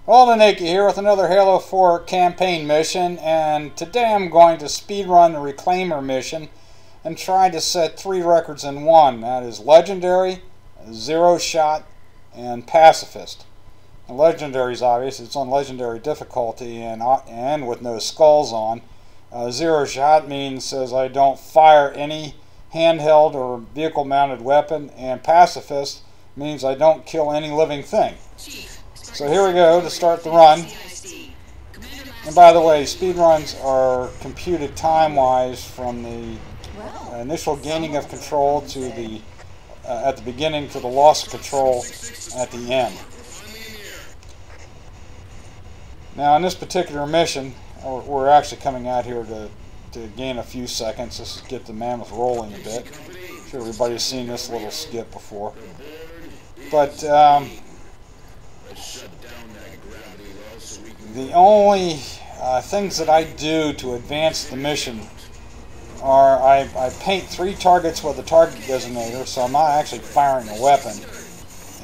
Golden Nikki here with another Halo 4 campaign mission, and today I'm going to speedrun the Reclaimer mission and try to set 3 records in one. That is Legendary, Zero Shot, and Pacifist. The Legendary is obvious, it's on Legendary difficulty and with no skulls on. Zero Shot says I don't fire any handheld or vehicle mounted weapon, and Pacifist means I don't kill any living thing. So here we go to start the run. And by the way, speed runs are computed time-wise from the initial gaining of control to the at the beginning to the loss of control at the end. Now in this particular mission, we're actually coming out here to gain a few seconds. Let's get the mammoth rolling a bit. I'm sure everybody's seen this little skit before. But the only things that I do to advance the mission are I paint 3 targets with a target designator, so I'm not actually firing a weapon.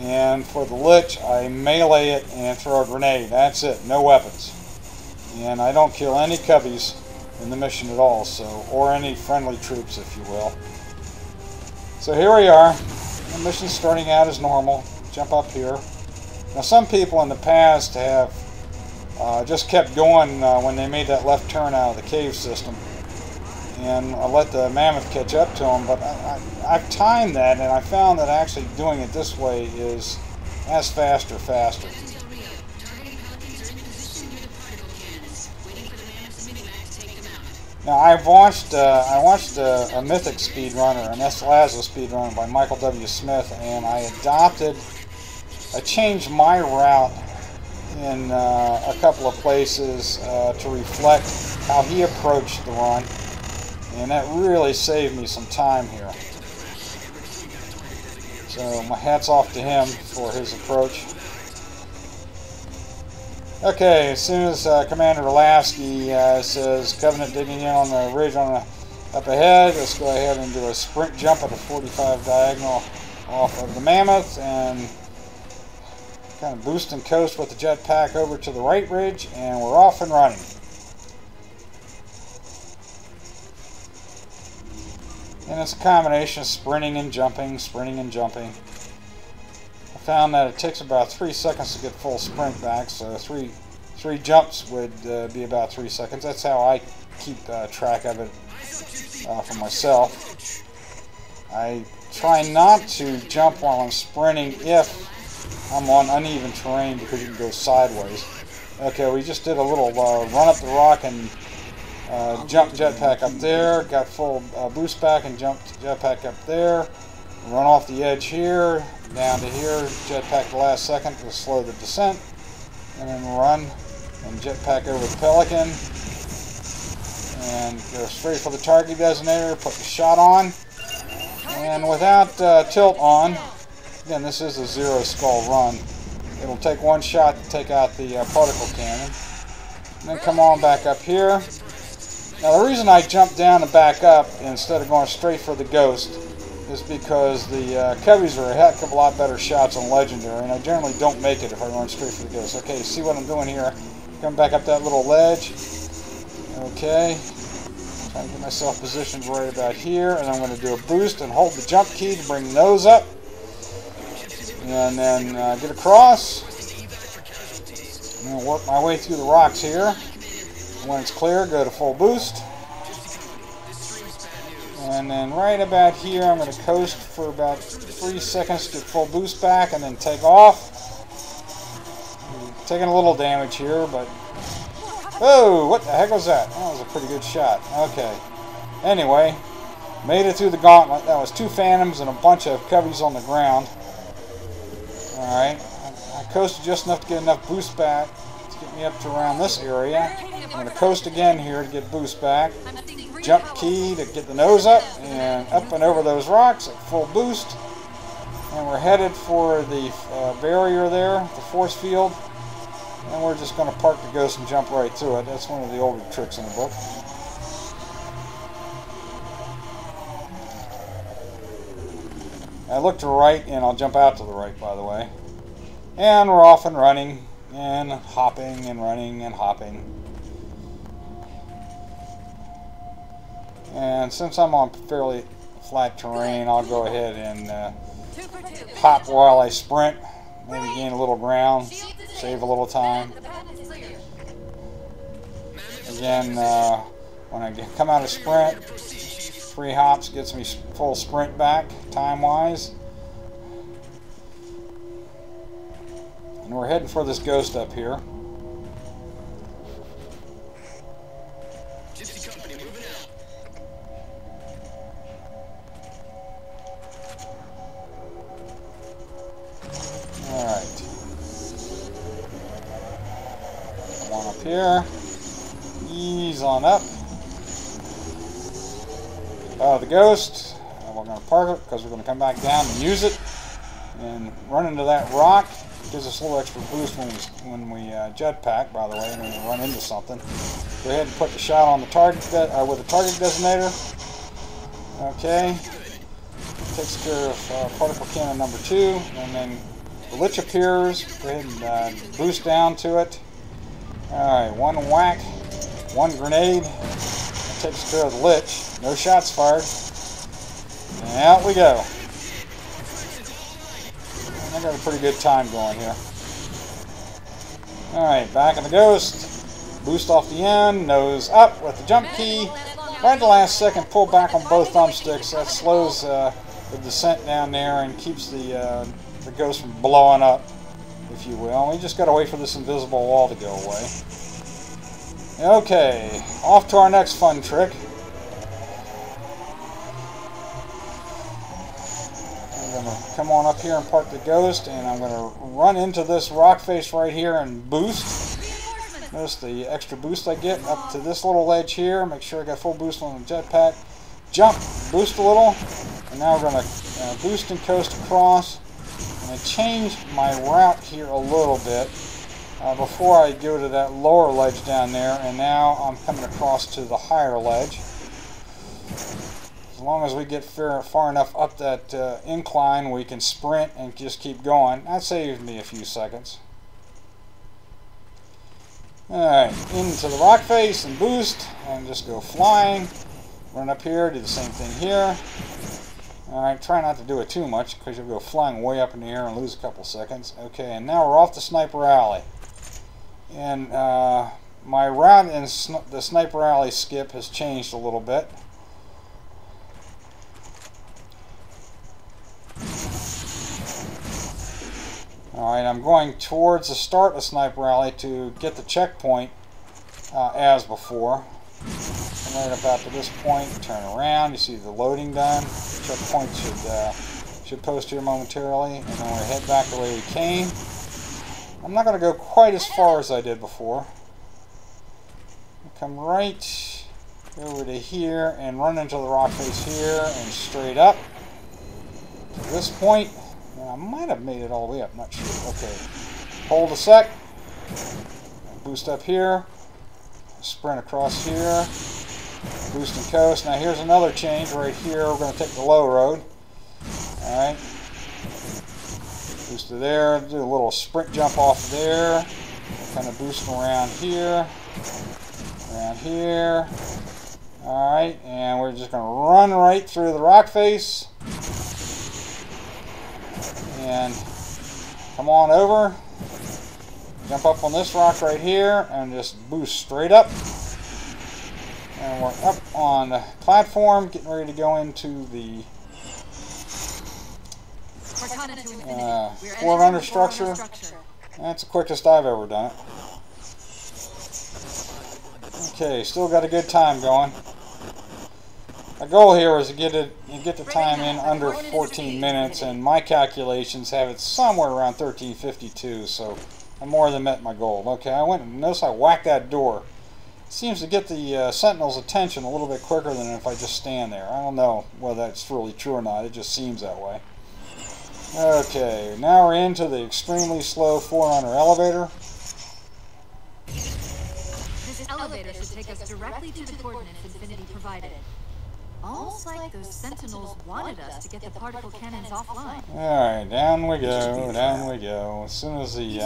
And for the Lich, I melee it and throw a grenade. That's it, no weapons. And I don't kill any cubbies in the mission at all, or any friendly troops, if you will. So here we are. The mission's starting out as normal. Jump up here. Now some people in the past have just kept going when they made that left turn out of the cave system, and I let the mammoth catch up to them, but I've timed that, and I found that actually doing it this way is as fast or faster. Now I watched a Mythic speedrunner, an Eslaza speedrunner by Michael W. Smith, and I changed my route in a couple of places to reflect how he approached the run, and that really saved me some time here. So my hat's off to him for his approach. Okay, as soon as Commander Lasky says Covenant digging in on the ridge up ahead, let's go ahead and do a sprint jump at a 45 diagonal off of the mammoth and kind of boost and coast with the jetpack over to the right ridge, and we're off and running. And it's a combination of sprinting and jumping, sprinting and jumping. I found that it takes about 3 seconds to get full sprint back, so three jumps would be about 3 seconds. That's how I keep track of it for myself. I try not to jump while I'm sprinting if I'm on uneven terrain, because you can go sideways. Okay, we just did a little run up the rock and jump jetpack up there, got full boost back and jumped jetpack up there, run off the edge here, down to here, jetpack the last second to slow the descent, and then run and jetpack over the Pelican, and go straight for the target designator, put the shot on, and without tilt on. Again, this is a 0 skull run. It'll take 1 shot to take out the particle cannon. And then come on back up here. Now the reason I jumped down and back up instead of going straight for the ghost is because the cubbies are a heck of a lot better shots on Legendary, and I generally don't make it if I run straight for the ghost. Okay, see what I'm doing here? Come back up that little ledge. Okay. Trying to get myself positioned right about here, and I'm going to do a boost and hold the jump key to bring the nose up. And then get across. I'm going to work my way through the rocks here. When it's clear, go to full boost. And then right about here, I'm going to coast for about 3 seconds to get full boost back, and then take off. I'm taking a little damage here, but... Whoa! What the heck was that? That was a pretty good shot. Okay. Anyway, made it through the gauntlet. That was 2 phantoms and a bunch of cubbies on the ground. Alright, I coasted just enough to get enough boost back to get me up to around this area. I'm going to coast again here to get boost back. Jump key to get the nose up and over those rocks at full boost. And we're headed for the barrier there, the force field. And we're just going to park the ghost and jump right through it. That's one of the older tricks in the book. I look to the right, and I'll jump out to the right, by the way. And we're off and running. and hopping and running and hopping. And since I'm on fairly flat terrain, I'll go ahead and hop while I sprint. Maybe gain a little ground, save a little time. Again, when I come out of sprint, 3 hops gets me full sprint back, time-wise. And we're heading for this ghost up here. Alright. Come on up here. Ease on up. The ghost. We're going to park it because we're going to come back down and use it. And run into that rock. Gives us a little extra boost when we jetpack, by the way, when we run into something. Go ahead and put the shot on the target with the target designator. Okay. Takes care of particle cannon number 2. And then the Lich appears. Go ahead and boost down to it. Alright, 1 whack, 1 grenade. That takes care of the Lich. No shots fired. And out we go. And I got a pretty good time going here. Alright, back in the ghost. Boost off the end, nose up with the jump key. Right at the last second, pull back on both thumbsticks. That slows the descent down there and keeps the ghost from blowing up, if you will. We just got to wait for this invisible wall to go away. Okay, off to our next fun trick. I'm going to come on up here and park the ghost, and I'm going to run into this rock face right here and boost. Notice the extra boost I get up to this little ledge here. Make sure I got full boost on the jetpack. Jump, boost a little, and now we're going to boost and coast across. And I changed my route here a little bit before I go to that lower ledge down there, and now I'm coming across to the higher ledge. As long as we get far enough up that incline, we can sprint and just keep going. That saved me a few seconds. Alright, into the rock face and boost, and just go flying. Run up here, do the same thing here. Alright, try not to do it too much because you'll go flying way up in the air and lose a couple seconds. Okay, and now we're off the Sniper Alley. And my route in the Sniper Alley skip has changed a little bit. Alright, I'm going towards the start of Sniper Alley to get the checkpoint as before. And right about to this point, turn around, you see the loading done. Checkpoint should post here momentarily, and then we'll head back the way we came. I'm not going to go quite as far as I did before. I'll come right over to here and run into the rock face here and straight up to this point. I might have made it all the way up, not sure. Okay, hold a sec, boost up here, sprint across here, boost and coast. Now here's another change right here. We're going to take the low road. Alright, boost to there, do a little sprint jump off there, kind of boost around here. Alright, and we're just going to run right through the rock face. And come on over, jump up on this rock right here, and just boost straight up. And we're up on the platform, getting ready to go into the Forerunner structure. That's the quickest I've ever done it. Okay, still got a good time going. My goal here is to get the time in under 14 minutes, and my calculations have it somewhere around 13:52, so I more than met my goal. Okay, I went and notice I whacked that door. It seems to get the Sentinel's attention a little bit quicker than if I just stand there. I don't know whether that's really true or not, it just seems that way. Okay, now we're into the extremely slow Forerunner elevator. This elevator should take us directly to the coordinates Infinity provided. Almost like those sentinels wanted us to get the particle cannons offline. Alright, down we go, down we go. As soon as the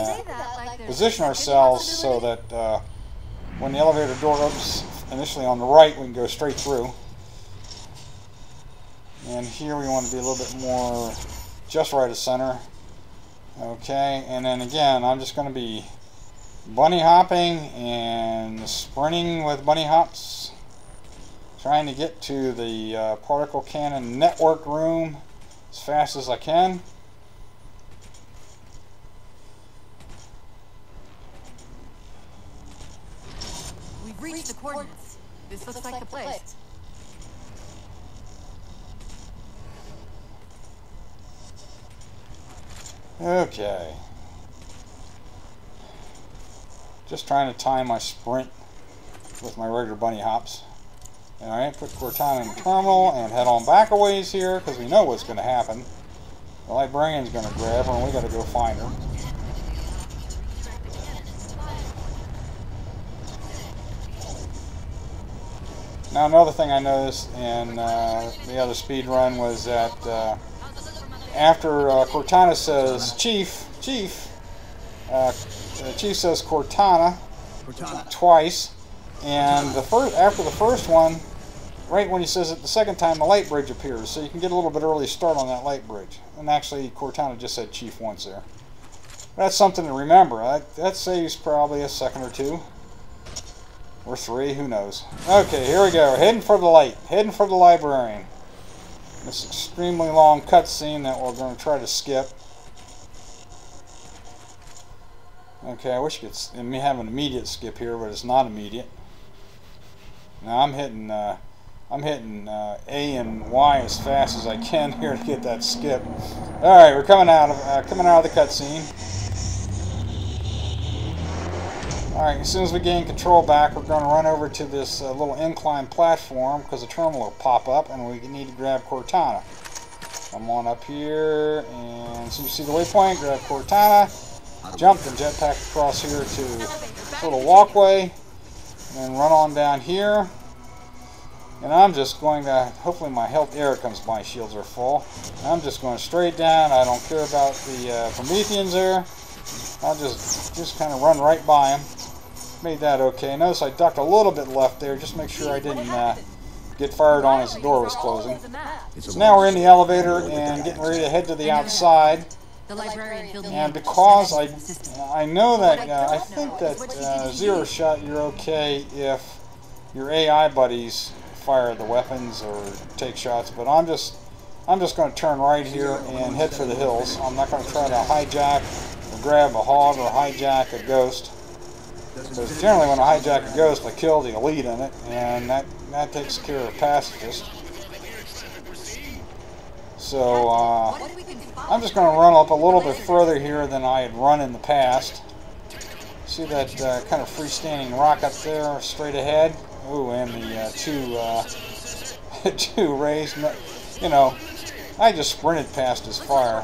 position ourselves so that when the elevator door opens initially on the right, we can go straight through. And here we want to be a little bit more just right of center. Okay, and then again, I'm just going to be bunny hopping and sprinting with bunny hops, trying to get to the particle cannon network room as fast as I can. We've reached the coordinates. This looks like the place. Okay. Just trying to time my sprint with my regular bunny hops. Alright, put Cortana in the terminal and head on back a ways here because we know what's going to happen. The librarian's going to grab her and we got to go find her. Now another thing I noticed in the other speed run was that after Cortana says Chief, the Chief says Cortana twice, and after the first one, right when he says it the second time, the light bridge appears, so you can get a little bit early start on that light bridge. And actually, Cortana just said Chief once there. That's something to remember. That saves probably a second or two. Or three, who knows. Okay, here we go. Heading for the light. Heading for the librarian. This extremely long cutscene that we're going to try to skip. Okay, I wish you could have an immediate skip here, but it's not immediate. Now I'm hitting A and Y as fast as I can here to get that skip. All right, we're coming out of the cutscene. Alright, as soon as we gain control back, we're going to run over to this little incline platform because the terminal will pop up and we need to grab Cortana. Come on up here, and so you see the waypoint, grab Cortana, jump and jetpack across here to this little walkway, and then run on down here. And I'm just going to, hopefully my health, there it comes, my shields are full. I'm just going straight down. I don't care about the Prometheans there. I'll just kind of run right by them. Made that okay. Notice I ducked a little bit left there, just make sure I didn't get fired on as the door was closing. So now we're in the elevator and getting ready to head to the outside. And because I know that, I think that Zero Shot, you're okay if your AI buddies fire the weapons or take shots, but I'm just going to turn right here and head for the hills. I'm not going to try to hijack or grab a hog or hijack a ghost. Because generally when I hijack a ghost, I kill the elite in it, and that takes care of Pacifist. So I'm just going to run up a little bit further here than I had run in the past. See that kind of freestanding rock up there straight ahead? Ooh, and the two rays. You know, I just sprinted past his fire.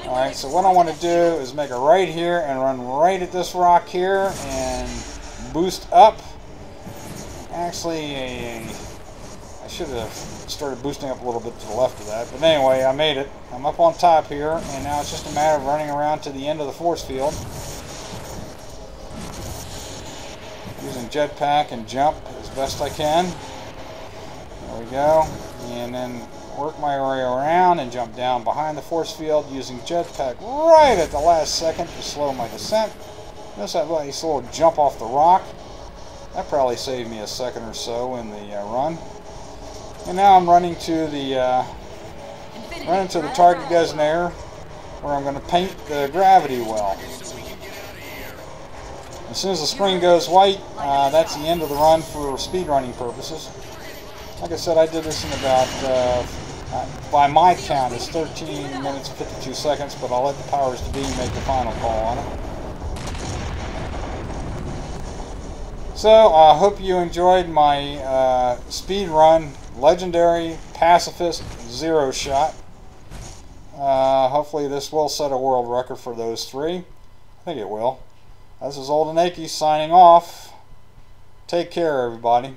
Alright, so what I want to do is make a right here and run right at this rock here and boost up. Actually, I should have started boosting up a little bit to the left of that. But anyway, I made it. I'm up on top here, and now it's just a matter of running around to the end of the force field. Using jetpack and jump as best I can. There we go. And then work my way around and jump down behind the force field using jetpack right at the last second to slow my descent. Notice that nice little jump off the rock. That probably saved me a second or so in the run. And now I'm running to the target designator where I'm going to paint the gravity well. As soon as the screen goes white, that's the end of the run for speedrunning purposes. Like I said, I did this in about, by my count, it's 13 minutes and 52 seconds, but I'll let the powers to be make the final call on it. So, I hope you enjoyed my speed run, legendary Pacifist Zero Shot. Hopefully this will set a world record for those three. I think it will. This is Old and Achy signing off. Take care, everybody.